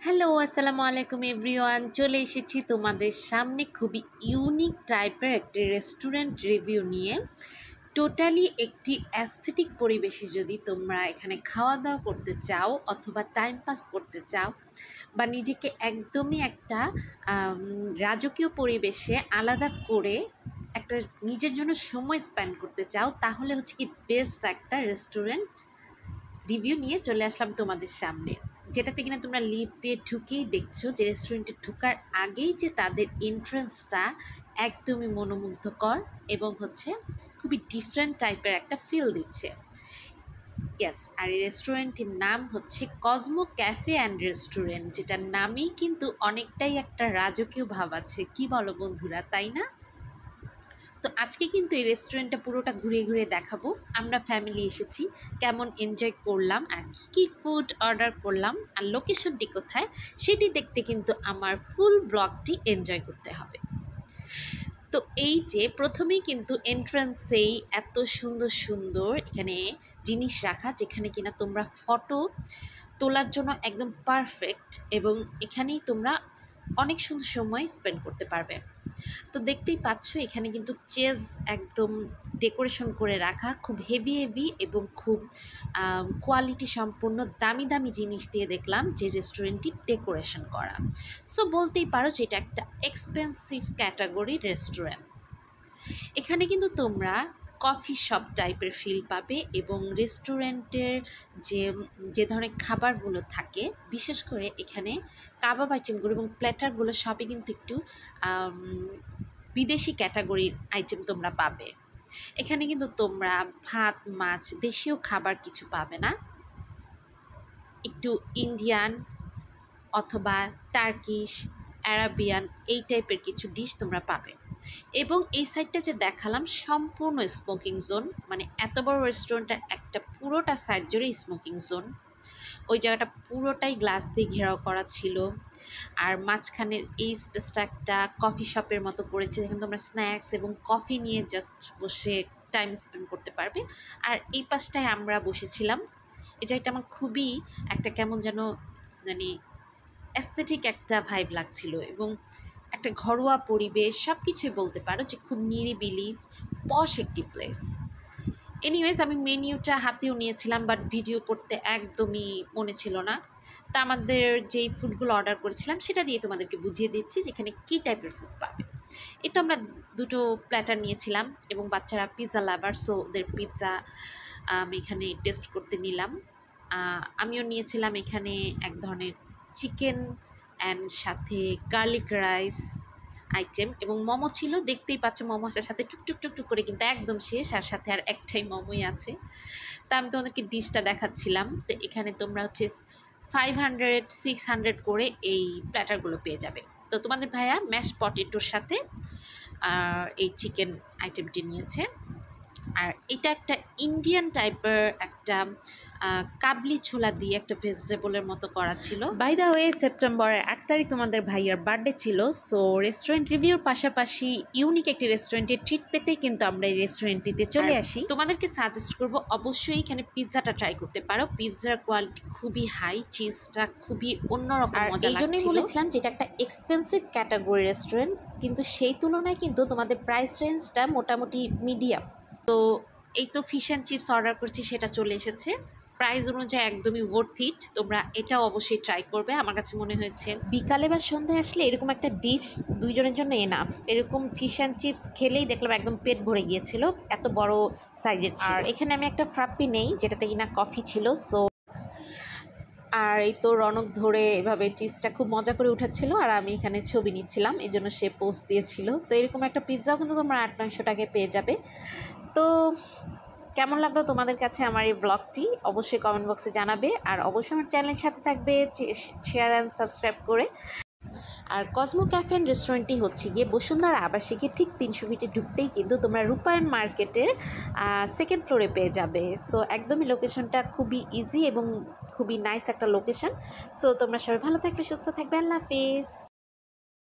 Hello, আসসালামু আলাইকুম everyone. চলে এসেছি তোমাদের সামনে খুবই ইউনিক টাইপের একটি রেস্টুরেন্ট রিভিউ নিয়ে। টোটালি একটি অ্যাস্থেটিক পরিবেশে যদি তোমরা এখানে খাওয়া দাওয়া করতে চাও অথবা টাইম পাস করতে চাও বা নিজেকে একদমই একটা রাজকীয় পরিবেশে আলাদা করে একটা নিজের জন্য সময় স্পেন্ড করতে চাও, তাহলে হচ্ছে কি বেস্ট একটা রেস্টুরেন্ট রিভিউ নিয়ে চলে আসলাম তোমাদের সামনে, যেটাতে কিনা তোমরা লিফট দিয়ে ঢুকেই দেখছো যে রেস্টুরেন্টে ঢোকার আগেই যে তাদের এন্ট্রান্সটা একদমই মনোমুগ্ধকর এবং হচ্ছে খুবই ডিফারেন্ট টাইপের একটা ফিল দিচ্ছে। ইয়েস, আর এই রেস্টুরেন্টের নাম হচ্ছে কসমো ক্যাফে অ্যান্ড রেস্টুরেন্ট, যেটার নামেই কিন্তু অনেকটাই একটা রাজকীয় ভাব আছে। কি বলো বন্ধুরা, তাই না? তো আজকে কিন্তু এই রেস্টুরেন্টটা পুরোটা ঘুরে ঘুরে দেখাবো। আমরা ফ্যামিলি এসেছি, কেমন এনজয় করলাম আর কী ফুড অর্ডার করলাম আর লোকেশনটি কোথায় সেটি দেখতে কিন্তু আমার ফুল ব্লগটি এনজয় করতে হবে। তো এই যে প্রথমেই কিন্তু এন্ট্রান্সেই এত সুন্দর সুন্দর এখানে জিনিস রাখা, যেখানে কিনা তোমরা ফটো তোলার জন্য একদম পারফেক্ট এবং এখানেই তোমরা অনেক সুন্দর সময় স্পেন্ড করতে পারবে। তো দেখতেই পাচ্ছ এখানে কিন্তু চেজ একদম ডেকোরেশন করে রাখা, খুব হেভি হেভি এবং খুব কোয়ালিটি সম্পন্ন দামি দামি জিনিস দিয়ে দেখলাম যে রেস্টুরেন্টটি ডেকোরেশন করা। সো বলতেই পারো যে এটা একটা এক্সপেন্সিভ ক্যাটাগরির রেস্টুরেন্ট। এখানে কিন্তু তোমরা কফি শপ টাইপের ফিল পাবে এবং রেস্টুরেন্টের যে যে ধরনের খাবারগুলো থাকে, বিশেষ করে এখানে কাবাব আইটেমগুলো এবং প্ল্যাটারগুলো সবই কিন্তু একটু বিদেশি ক্যাটাগরির আইটেম তোমরা পাবে। এখানে কিন্তু তোমরা ভাত মাছ দেশীয় খাবার কিছু পাবে না, একটু ইন্ডিয়ান অথবা টার্কিশ অ্যারাবিয়ান এই টাইপের কিছু ডিশ তোমরা পাবে। এবং এই সাইডটা যে দেখালাম সম্পূর্ণ স্মোকিং জোন, মানে এত বড় রেস্টুরেন্টটা একটা পুরোটা সাইড জুড়ে স্মোকিং জোন। ওই জায়গাটা পুরোটাই গ্লাস দিয়ে ঘেরাও করা ছিল। আর মাঝখানের এই স্পেসটা একটা কফি শপের মতো করেছে, যেখানে তোমরা স্ন্যাক্স এবং কফি নিয়ে জাস্ট বসে টাইম স্পেন্ড করতে পারবে। আর এই পাশটায় আমরা বসেছিলাম। এই জায়গাটা আমার খুবই একটা কেমন যেন মানে অ্যাস্থেটিক একটা ভাইব লাগছিল এবং একটা ঘরোয়া পরিবেশ, সব কিছুই বলতে পারো যে খুব নিরিবিলি পশ একটি প্লেস। এনিওয়েজ, আমি মেনিউটা হাতেও নিয়েছিলাম বাট ভিডিও করতে একদমই মনে ছিল না। তা আমাদের যেই ফুডগুলো অর্ডার করেছিলাম সেটা দিয়ে তোমাদেরকে বুঝিয়ে দিচ্ছি যেখানে কী টাইপের ফুড পাবে। এটা আমরা দুটো প্ল্যাটার নিয়েছিলাম এবং বাচ্চারা পিৎজা লাভার, সো ওদের পিৎজা আমি এখানে টেস্ট করতে নিলাম। আমিও নিয়েছিলাম এখানে এক ধরনের চিকেন অ্যান্ড সাথে গার্লিক রাইস আইটেম এবং মোমো ছিল। দেখতেই পাচ্ছ মোমোসের সাথে টুকটুক টুকটুক করে কিন্তু একদম শেষ, আর সাথে আর একটাই মোমোই আছে। তা আমি তোমাদেরকে ডিশটা দেখাচ্ছিলাম। তো এখানে তোমরা হচ্ছে 500-600 করে এই প্ল্যাটারগুলো পেয়ে যাবে। তো তোমাদের ভাইয়া ম্যাশ পটেটোর সাথে এই চিকেন আইটেমটি নিয়েছে। আর এটা একটা ইন্ডিয়ান টাইপের একটা কাবলি ছোলা দিয়ে একটা ভেজিটেবলের মতো করা ছিল। বাই দ্য ওয়ে, সেপ্টেম্বরের 8 তারিখ তোমাদের ভাইয়ার বার্থডে ছিল। সো রেস্টুরেন্ট রিভিউর পাশাপাশি ইউনিক একটি রেস্টুরেন্টের ট্রিট পেতেই কিন্তু আমরা এই রেস্টুরেন্টটিতে চলে আসি। তোমাদেরকে সাজেস্ট করব অবশ্যই এখানে পিৎজাটা ট্রাই করতে পারো। পিৎজার কোয়ালিটি খুবই হাই, চিজটা খুবই অন্যরকম মজা লাগছিল। এই জন্যই বলেছিলাম যে এটা একটা এক্সপেন্সিভ ক্যাটাগরি রেস্টুরেন্ট, কিন্তু সেই তুলনায় কিন্তু তোমাদের প্রাইস রেঞ্জটা মোটামুটি মিডিয়াম। তো এই তো ফিশ অ্যান্ড চিপস অর্ডার করছি, সেটা চলে এসেছে। প্রাইস অনুযায়ী একদমই ওয়ার্থ ইট, তোমরা এটাও অবশ্যই ট্রাই করবে। আমার কাছে মনে হয়েছে বিকালে বা সন্ধ্যায় আসলে এরকম একটা ডিশ দুইজনের জন্য এনাফ। এরকম ফিশ অ্যান্ড চিপস খেলেই দেখলাম একদম পেট ভরে গিয়েছিল, এত বড় সাইজের ছিল। আর এখানে আমি একটা ফ্রাপ্পি নেই যেটাতে কিনা কফি ছিল। সো আর এই তো রনক ধরে এভাবে চিজটা খুব মজা করে উঠাচ্ছিল আর আমি এখানে ছবি নিচ্ছিলাম, এই জন্য সে পোস্ট দিয়েছিল। তো এরকম একটা পিৎজাও কিন্তু তোমরা 800-900 টাকায় পেয়ে যাবে। তো কেমন লাগলো তোমাদের কাছে আমার এই ব্লগটি অবশ্যই কমেন্ট বক্সে জানাবে, আর অবশ্যই আমার চ্যানেলের সাথে থাকবে, শেয়ার অ্যান্ড সাবস্ক্রাইব করে। আর কসমো ক্যাফে অ্যান্ড রেস্টুরেন্টটি হচ্ছে গিয়ে বসুন্ধরা আবাসিকে ঠিক 300 ফিটে ঢুকতেই কিন্তু তোমরা রূপায়ণ মার্কেটের 2nd ফ্লোরে পেয়ে যাবে। সো একদমই লোকেশনটা খুবই ইজি এবং খুবই নাইস একটা লোকেশন। সো তোমরা সবাই ভালো থাকবে, সুস্থ থাকবে। আল্লাহ হাফিজ।